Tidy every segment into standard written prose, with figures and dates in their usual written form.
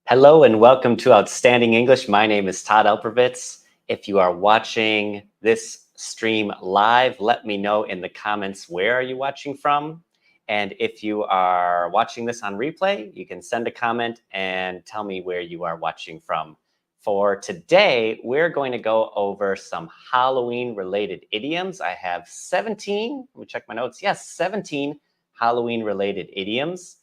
Hello and welcome to Outstanding English. My name is Todd Elpervitz. If you are watching this stream live, let me know in the comments where are you watching from. And if you are watching this on replay, you can send a comment and tell me where you are watching from. For today, we're going to go over some Halloween-related idioms. I have 17, let me check my notes. Yes, 17 Halloween-related idioms.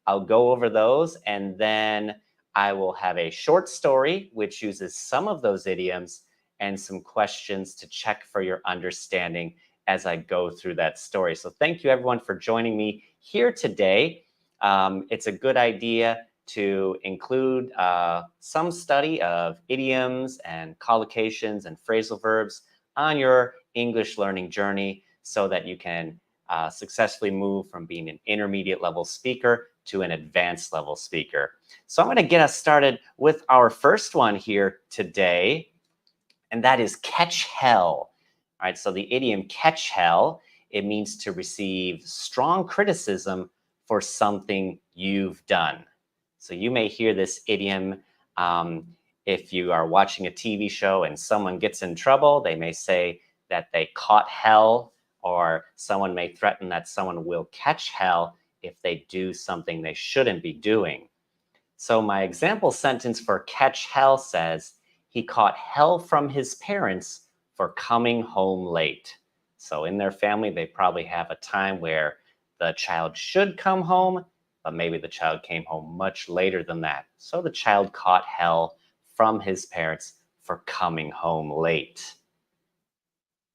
I'll go over those and then I will have a short story which uses some of those idioms and some questions to check for your understanding as I go through that story. So thank you everyone for joining me here today. It's a good idea to include some study of idioms and collocations and phrasal verbs on your English learning journey so that you can successfully move from being an intermediate level speaker to an advanced level speaker. So I'm going to get us started with our first one here today, and that is catch hell. All right, so the idiom catch hell, it means to receive strong criticism for something you've done. So you may hear this idiom if you are watching a TV show and someone gets in trouble, they may say that they caught hell, or someone may threaten that someone will catch hell if they do something they shouldn't be doing. So my example sentence for catch hell says, he caught hell from his parents for coming home late. So in their family, they probably have a time where the child should come home, but maybe the child came home much later than that. So the child caught hell from his parents for coming home late.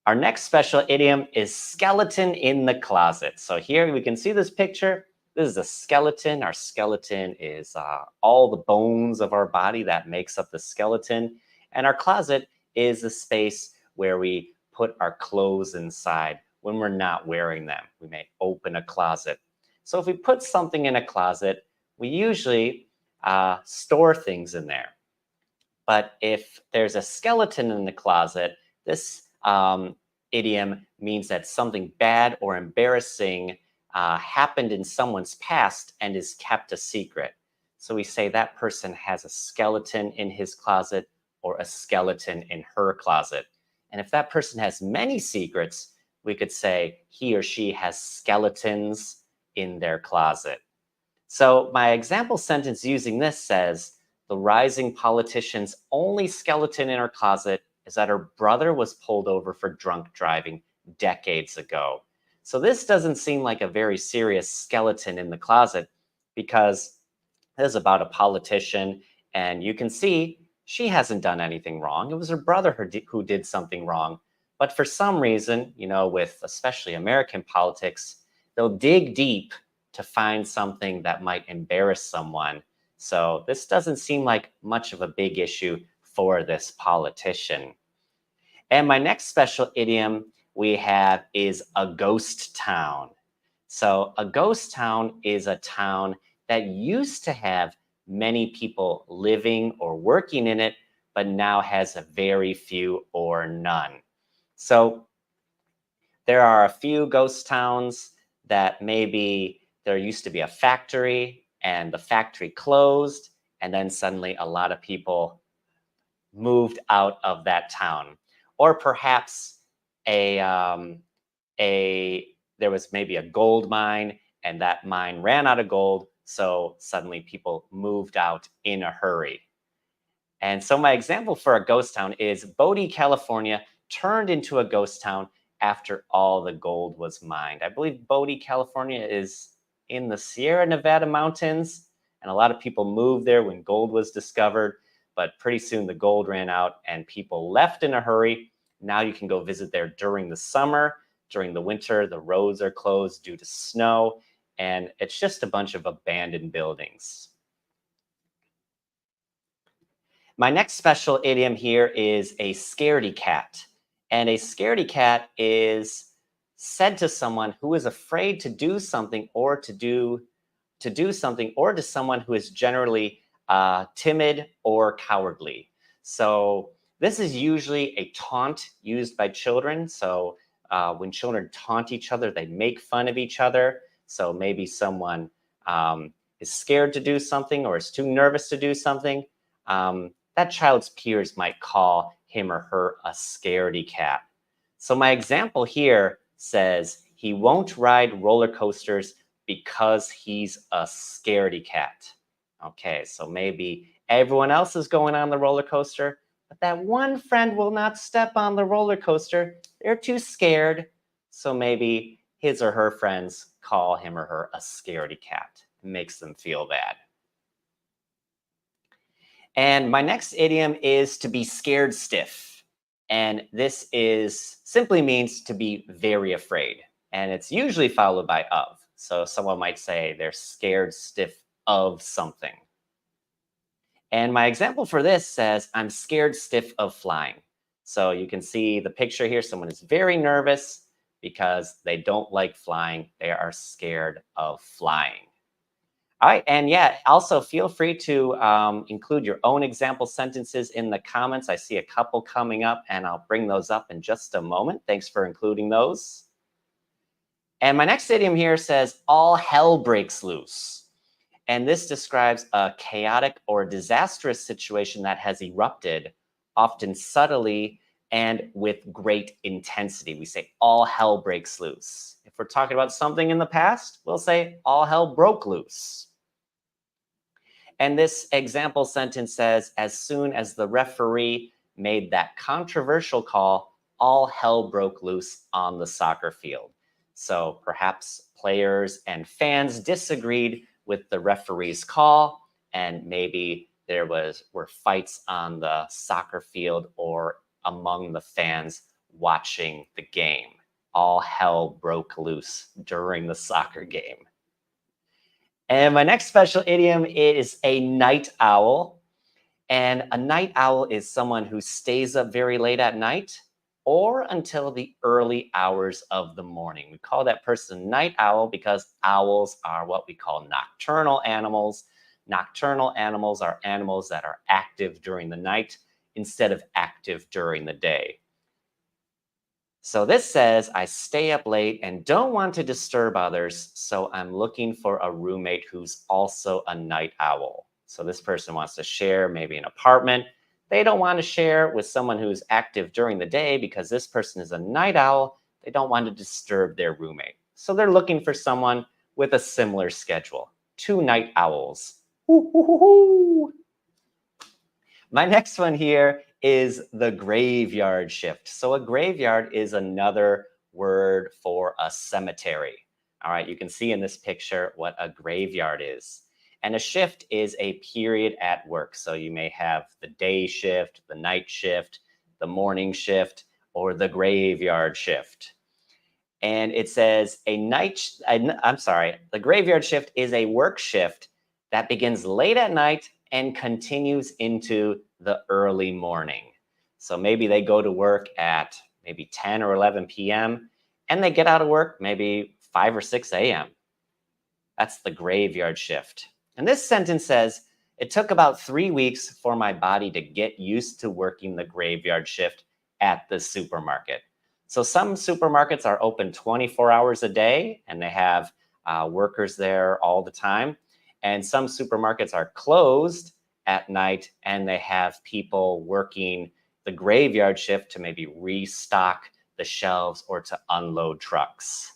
Our next special idiom is skeleton in the closet. So here we can see this picture. This is a skeleton. Our skeleton is all the bones of our body that makes up the skeleton. And our closet is a space where we put our clothes inside when we're not wearing them. We may open a closet. So if we put something in a closet, we usually store things in there. But if there's a skeleton in the closet, this idiom means that something bad or embarrassing happened in someone's past and is kept a secret. So we say that person has a skeleton in his closet or a skeleton in her closet. And if that person has many secrets, we could say he or she has skeletons in their closet. So my example sentence using this says, the rising politician's only skeleton in her closet is that her brother was pulled over for drunk driving decades ago. So this doesn't seem like a very serious skeleton in the closet because this is about a politician, and you can see she hasn't done anything wrong. It was her brother who did something wrong. But for some reason, you know, with especially American politics, they'll dig deep to find something that might embarrass someone. So this doesn't seem like much of a big issue for this politician. And my next special idiom we have is a ghost town. So a ghost town is a town that used to have many people living or working in it, but now has a very few or none. So there are a few ghost towns that maybe there used to be a factory and the factory closed, and then suddenly a lot of people moved out of that town. Or perhaps there was maybe a gold mine and that mine ran out of gold, so suddenly people moved out in a hurry. And so my example for a ghost town is Bodie, California turned into a ghost town after all the gold was mined. I believe Bodie, California is in the Sierra Nevada mountains, and a lot of people moved there when gold was discovered, but pretty soon the gold ran out and people left in a hurry. Now you can go visit there during the summer. During the winter, the roads are closed due to snow, and it's just a bunch of abandoned buildings. My next special idiom here is a scaredy-cat. And a scaredy-cat is said to someone who is afraid to do something or to someone who is generally timid or cowardly. So this is usually a taunt used by children. So when children taunt each other, they make fun of each other. So maybe someone is scared to do something or is too nervous to do something, that child's peers might call him or her a scaredy cat. So my example here says he won't ride roller coasters because he's a scaredy cat. Okay, so maybe everyone else is going on the roller coaster, but that one friend will not step on the roller coaster. They're too scared. So maybe his or her friends call him or her a scaredy cat. It makes them feel bad. And my next idiom is to be scared stiff. And this is simply means to be very afraid. And it's usually followed by of. So someone might say they're scared stiff of something. And my example for this says, I'm scared stiff of flying. So you can see the picture here. Someone is very nervous because they don't like flying. They are scared of flying. All right, and yeah, also feel free to include your own example sentences in the comments. I see a couple coming up, and I'll bring those up in just a moment. Thanks for including those. And my next idiom here says, all hell breaks loose. And this describes a chaotic or disastrous situation that has erupted, often subtly and with great intensity. We say all hell breaks loose. If we're talking about something in the past, we'll say all hell broke loose. And this example sentence says, as soon as the referee made that controversial call, all hell broke loose on the soccer field. So perhaps players and fans disagreed with the referee's call, and maybe there were fights on the soccer field or among the fans watching the game. All hell broke loose during the soccer game. And my next special idiom is a night owl. And a night owl is someone who stays up very late at night or until the early hours of the morning. We call that person night owl because owls are what we call nocturnal animals. Nocturnal animals are animals that are active during the night instead of active during the day. So this says, I stay up late and don't want to disturb others, so I'm looking for a roommate who's also a night owl. So this person wants to share maybe an apartment. They don't want to share with someone who's active during the day because this person is a night owl. They don't want to disturb their roommate. So they're looking for someone with a similar schedule. Two night owls. Hoo, hoo, hoo, hoo. My next one here is the graveyard shift. So a graveyard is another word for a cemetery. All right, you can see in this picture what a graveyard is. And a shift is a period at work. So you may have the day shift, the night shift, the morning shift, or the graveyard shift. And it says the graveyard shift is a work shift that begins late at night and continues into the early morning. So maybe they go to work at maybe 10 or 11 p.m. and they get out of work maybe 5 or 6 a.m. That's the graveyard shift. And this sentence says, it took about 3 weeks for my body to get used to working the graveyard shift at the supermarket. So some supermarkets are open 24 hours a day and they have workers there all the time. And some supermarkets are closed at night and they have people working the graveyard shift to maybe restock the shelves or to unload trucks.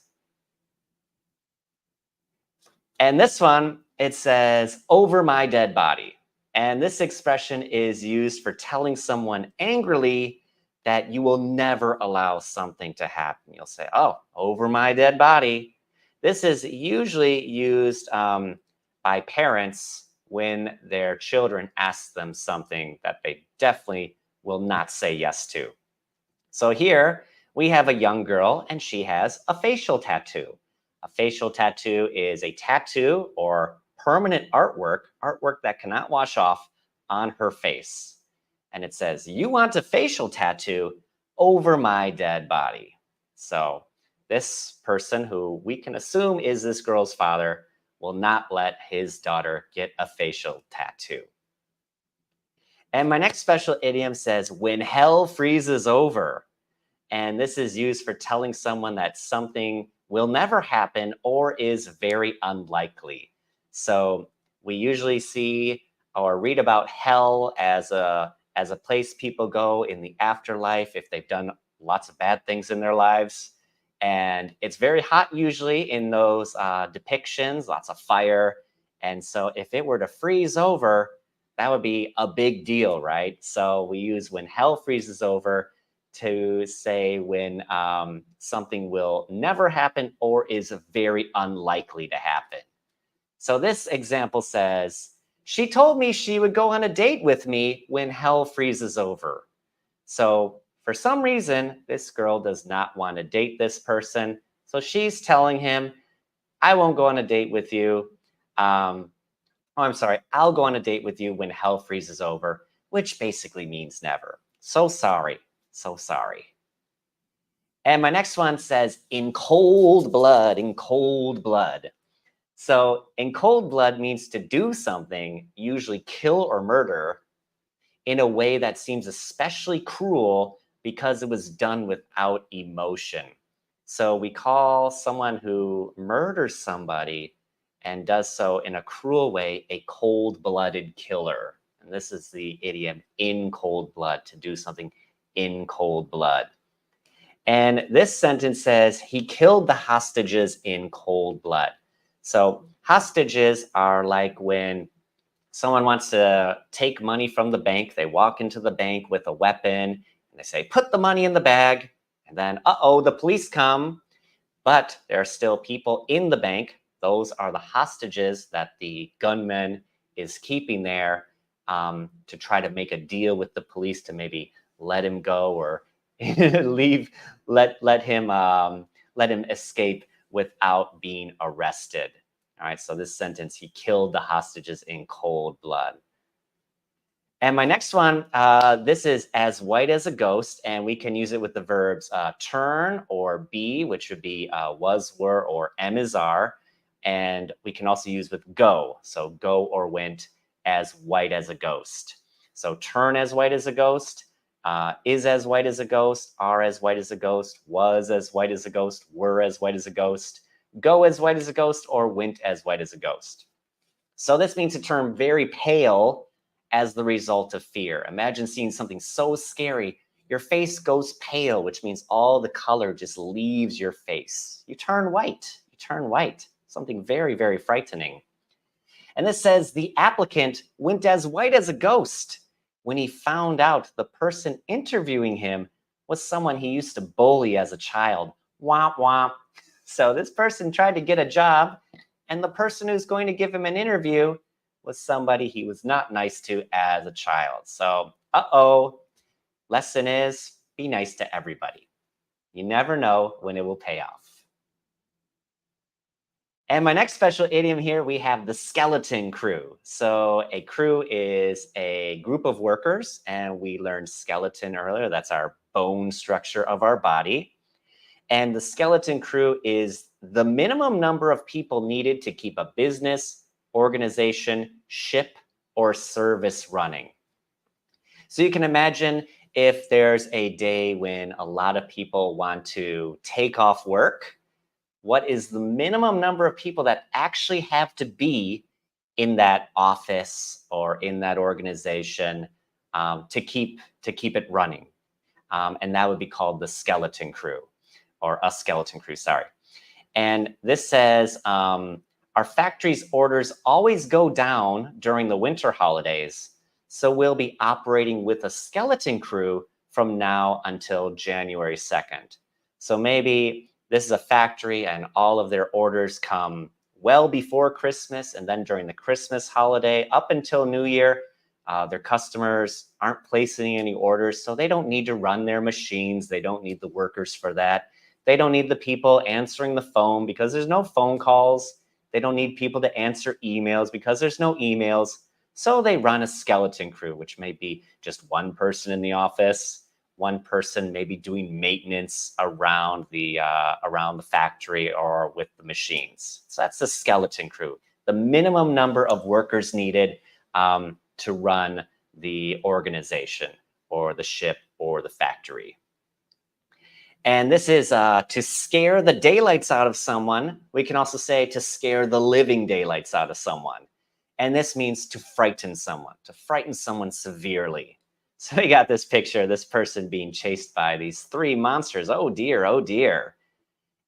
And this one, it says, over my dead body. And this expression is used for telling someone angrily that you will never allow something to happen. You'll say, oh, over my dead body. This is usually used by parents when their children ask them something that they definitely will not say yes to. So here we have a young girl and she has a facial tattoo. A facial tattoo is a tattoo or permanent artwork that cannot wash off on her face. And it says, you want a facial tattoo over my dead body. So this person, who we can assume is this girl's father, will not let his daughter get a facial tattoo. And my next special idiom says, when hell freezes over. And this is used for telling someone that something will never happen or is very unlikely. So we usually see or read about hell as a place people go in the afterlife if they've done lots of bad things in their lives. And it's very hot usually in those depictions, lots of fire. And so if it were to freeze over, that would be a big deal, right? So we use when hell freezes over to say when something will never happen or is very unlikely to happen. So this example says, she told me she would go on a date with me when hell freezes over. So for some reason, this girl does not want to date this person. So she's telling him, I won't go on a date with you. I'm sorry, I'll go on a date with you when hell freezes over, which basically means never. So sorry, so sorry. And my next one says, in cold blood, in cold blood. So in cold blood means to do something, usually kill or murder, in a way that seems especially cruel because it was done without emotion. So we call someone who murders somebody and does so in a cruel way a cold-blooded killer. And this is the idiom in cold blood, to do something in cold blood. And this sentence says, he killed the hostages in cold blood. So hostages are like when someone wants to take money from the bank. They walk into the bank with a weapon and they say, put the money in the bag. And then, uh-oh, the police come. But there are still people in the bank. Those are the hostages that the gunman is keeping there to try to make a deal with the police to maybe let him go or leave, let him escape without being arrested. All right, so this sentence, he killed the hostages in cold blood. And my next one, this is as white as a ghost, and we can use it with the verbs turn or be, which would be was, were, or am, is, are. And we can also use with go, so go or went, as white as a ghost. So turn as white as a ghost, is as white as a ghost, are as white as a ghost, was as white as a ghost, were as white as a ghost, go as white as a ghost, or went as white as a ghost. So this means to turn very pale as the result of fear. Imagine seeing something so scary, your face goes pale, which means all the color just leaves your face. You turn white, something very, very frightening. And this says the applicant went as white as a ghost when he found out the person interviewing him was someone he used to bully as a child. Womp womp. So this person tried to get a job, and the person who's going to give him an interview was somebody he was not nice to as a child. So, uh-oh, lesson is be nice to everybody. You never know when it will pay off. And my next special idiom here, we have the skeleton crew. So a crew is a group of workers, and we learned skeleton earlier. That's our bone structure of our body. And the skeleton crew is the minimum number of people needed to keep a business, organization, ship, or service running. So you can imagine if there's a day when a lot of people want to take off work, what is the minimum number of people that actually have to be in that office or in that organization to keep it running? And that would be called the skeleton crew, or a skeleton crew, sorry. And this says, our factory's orders always go down during the winter holidays, so we'll be operating with a skeleton crew from now until January 2nd. So maybe this is a factory and all of their orders come well before Christmas, and then during the Christmas holiday up until New Year, their customers aren't placing any orders, so they don't need to run their machines. They don't need the workers for that. They don't need the people answering the phone because there's no phone calls. They don't need people to answer emails because there's no emails. So they run a skeleton crew, which may be just one person in the office, one person maybe doing maintenance around the factory or with the machines. So that's the skeleton crew, the minimum number of workers needed to run the organization or the ship or the factory. And this is to scare the daylights out of someone. We can also say to scare the living daylights out of someone. And this means to frighten someone severely. So we got this picture of this person being chased by these three monsters. Oh dear, oh dear.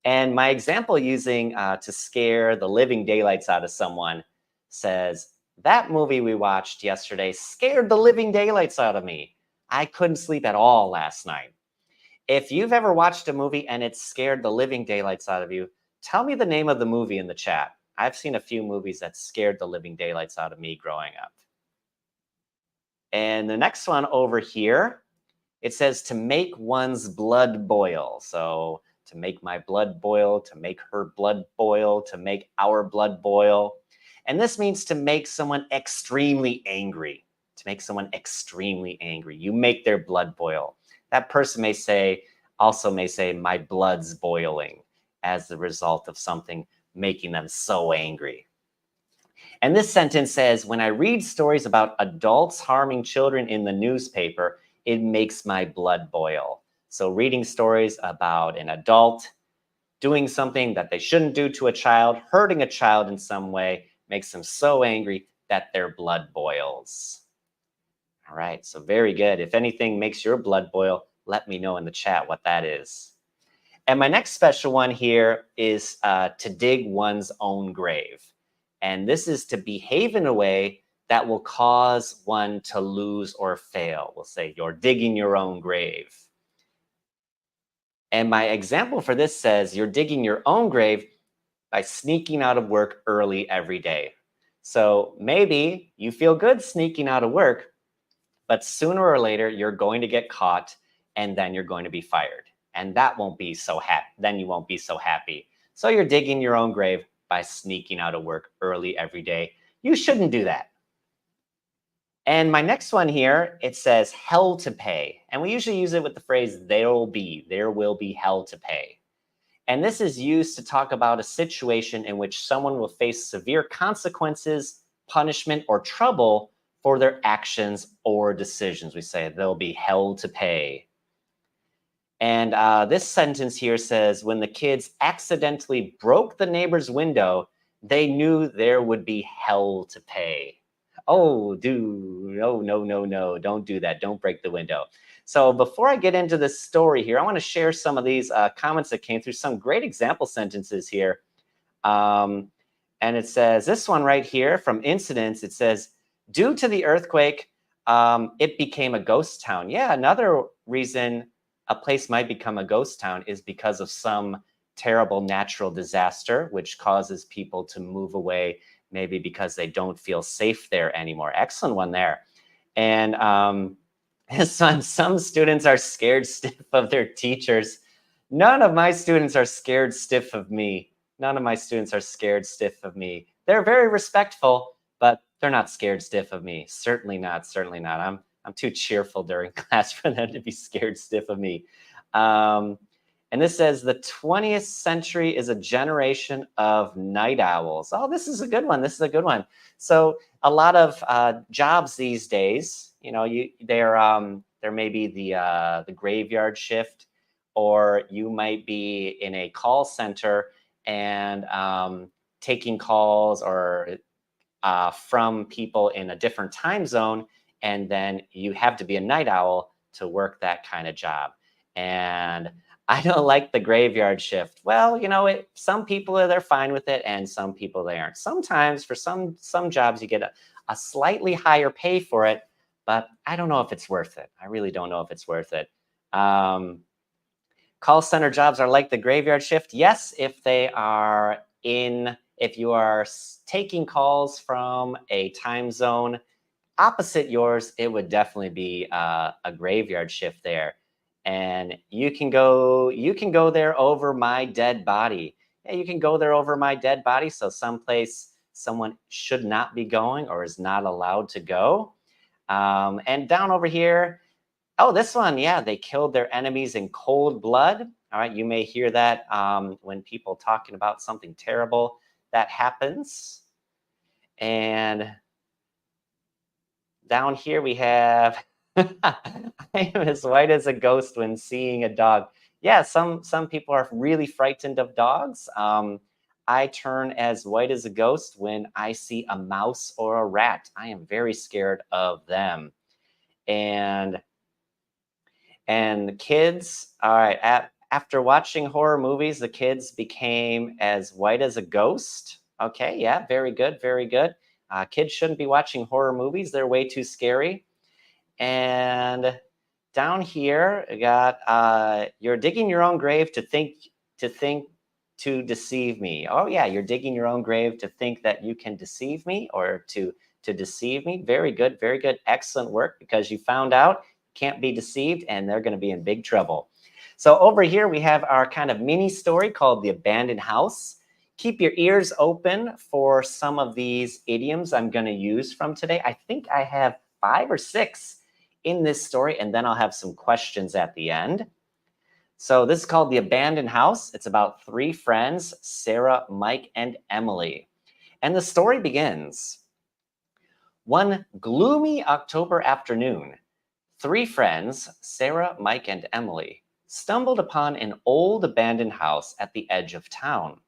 And my example using to scare the living daylights out of someone says, that movie we watched yesterday scared the living daylights out of me. I couldn't sleep at all last night. If you've ever watched a movie and it scared the living daylights out of you, tell me the name of the movie in the chat. I've seen a few movies that scared the living daylights out of me growing up. And the next one over here, it says to make one's blood boil. So to make my blood boil, to make her blood boil, to make our blood boil. And this means to make someone extremely angry, to make someone extremely angry. You make their blood boil. That person also may say, my blood's boiling as the result of something making them so angry. And this sentence says, when I read stories about adults harming children in the newspaper, it makes my blood boil. So reading stories about an adult doing something that they shouldn't do to a child, hurting a child in some way, makes them so angry that their blood boils. All right, so very good. If anything makes your blood boil, let me know in the chat what that is. And my next special one here is to dig one's own grave. And this is to behave in a way that will cause one to lose or fail. We'll say you're digging your own grave. And my example for this says you're digging your own grave by sneaking out of work early every day. So maybe you feel good sneaking out of work, but sooner or later you're going to get caught and then you're going to be fired. And that won't be so happy. Then you won't be so happy. So you're digging your own grave by sneaking out of work early every day. You shouldn't do that. And my next one here, it says hell to pay. And we usually use it with the phrase there will be hell to pay. And this is used to talk about a situation in which someone will face severe consequences, punishment, or trouble for their actions or decisions. We say there'll be hell to pay. And this sentence here says, when the kids accidentally broke the neighbor's window, they knew there would be hell to pay. Oh, no, don't do that. Don't break the window. So before I get into this story here, I want to share some of these comments that came through, some great example sentences here. And it says, this one right here from Incidents, it says, due to the earthquake, it became a ghost town. Yeah, another reason a place might become a ghost town is because of some terrible natural disaster, which causes people to move away, maybe because they don't feel safe there anymore. Excellent one there. And this one, some students are scared stiff of their teachers. None of my students are scared stiff of me. None of my students are scared stiff of me. They're very respectful, but they're not scared stiff of me. Certainly not, certainly not. I'm too cheerful during class for them to be scared stiff of me. And this says the 20th century is a generation of night owls. Oh, this is a good one. This is a good one. So a lot of jobs these days, you know, there may be the graveyard shift, or you might be in a call center and taking calls or from people in a different time zone, and then you have to be a night owl to work that kind of job. And I don't like the graveyard shift. Well, you know, some people they're fine with it, and some people they aren't. Sometimes for some jobs you get a slightly higher pay for it, but I don't know if it's worth it. I really don't know if it's worth it. Call center jobs are like the graveyard shift. Yes, if you are taking calls from a time zone opposite yours, it would definitely be a graveyard shift there. And you can go there over my dead body. Yeah, you can go there over my dead body. So someplace someone should not be going or is not allowed to go. And down over here, oh, this one, yeah, they killed their enemies in cold blood. All right, you may hear that when people talking about something terrible that happens. And down here we have, I am as white as a ghost when seeing a dog. Yeah, some people are really frightened of dogs. I turn as white as a ghost when I see a mouse or a rat. I am very scared of them. And the kids, all right, after watching horror movies, the kids became as white as a ghost. Okay, yeah, very good, very good. Kids shouldn't be watching horror movies. They're way too scary. And down here, I got you're digging your own grave to think to deceive me. Oh yeah, you're digging your own grave to think that you can deceive me or to deceive me. Very good, very good. Excellent work, because you found out can't be deceived and they're going to be in big trouble. So over here we have our kind of mini story called The Abandoned House. Keep your ears open for some of these idioms I'm going to use from today. I think I have 5 or 6 in this story, and then I'll have some questions at the end. So this is called The Abandoned House. It's about 3 friends, Sarah, Mike, and Emily. And the story begins. One gloomy October afternoon, 3 friends, Sarah, Mike, and Emily, stumbled upon an old abandoned house at the edge of town.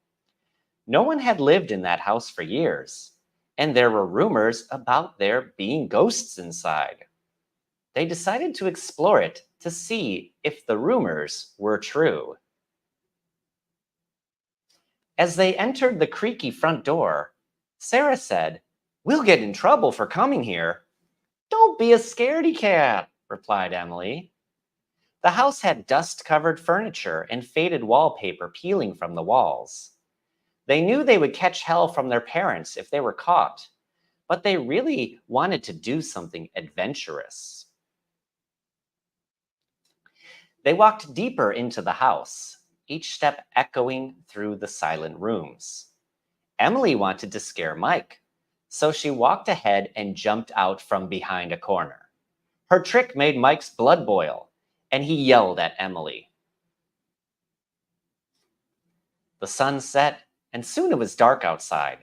No one had lived in that house for years, and there were rumors about there being ghosts inside. They decided to explore it to see if the rumors were true. As they entered the creaky front door, Sarah said, "We'll get in trouble for coming here." "Don't be a scaredy-cat," replied Emily. The house had dust-covered furniture and faded wallpaper peeling from the walls. They knew they would catch hell from their parents if they were caught, but they really wanted to do something adventurous. They walked deeper into the house, each step echoing through the silent rooms. Emily wanted to scare Mike, so she walked ahead and jumped out from behind a corner. Her trick made Mike's blood boil, and he yelled at Emily. The sun set, and soon it was dark outside.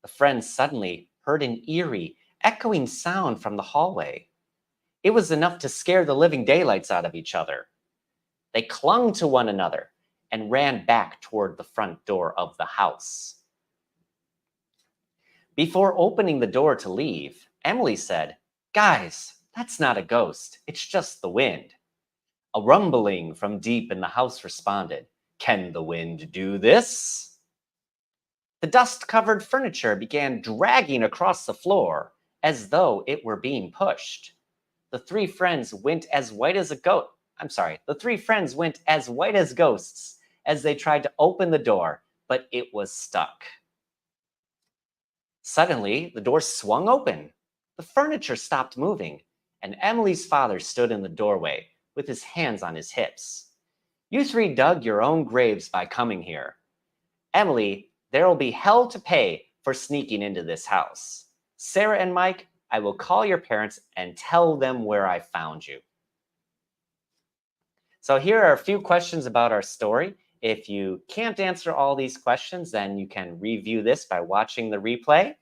The friends suddenly heard an eerie, echoing sound from the hallway. It was enough to scare the living daylights out of each other. They clung to one another and ran back toward the front door of the house. Before opening the door to leave, Emily said, "Guys, that's not a ghost. It's just the wind." A rumbling from deep in the house responded, "Can the wind do this?" The dust-covered furniture began dragging across the floor as though it were being pushed. The 3 friends went as white as a goat. The 3 friends went as white as ghosts as they tried to open the door, but it was stuck. Suddenly, the door swung open. The furniture stopped moving, and Emily's father stood in the doorway with his hands on his hips. "You 3 dug your own graves by coming here. Emily, there will be hell to pay for sneaking into this house. Sarah and Mike, I will call your parents and tell them where I found you." So here are a few questions about our story. If you can't answer all these questions, then you can review this by watching the replay.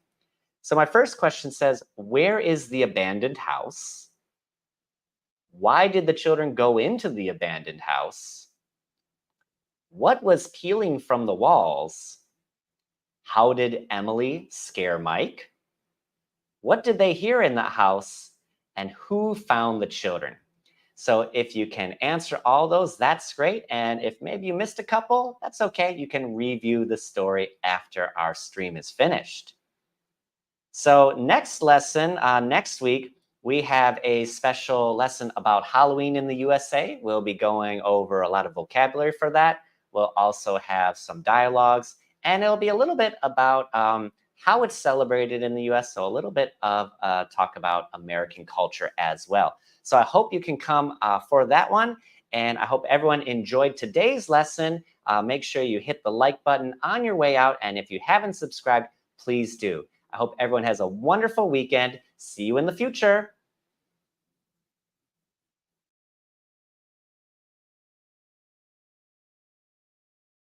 So my first question says, where is the abandoned house? Why did the children go into the abandoned house? What was peeling from the walls? How did Emily scare Mike? What did they hear in the house? And who found the children? So if you can answer all those, that's great. And if maybe you missed a couple, that's okay. You can review the story after our stream is finished. So next lesson, next week, we have a special lesson about Halloween in the USA. We'll be going over a lot of vocabulary for that. We'll also have some dialogues, and it'll be a little bit about how it's celebrated in the US. So a little bit of talk about American culture as well. So I hope you can come for that one. And I hope everyone enjoyed today's lesson. Make sure you hit the like button on your way out. And if you haven't subscribed, please do. I hope everyone has a wonderful weekend. See you in the future.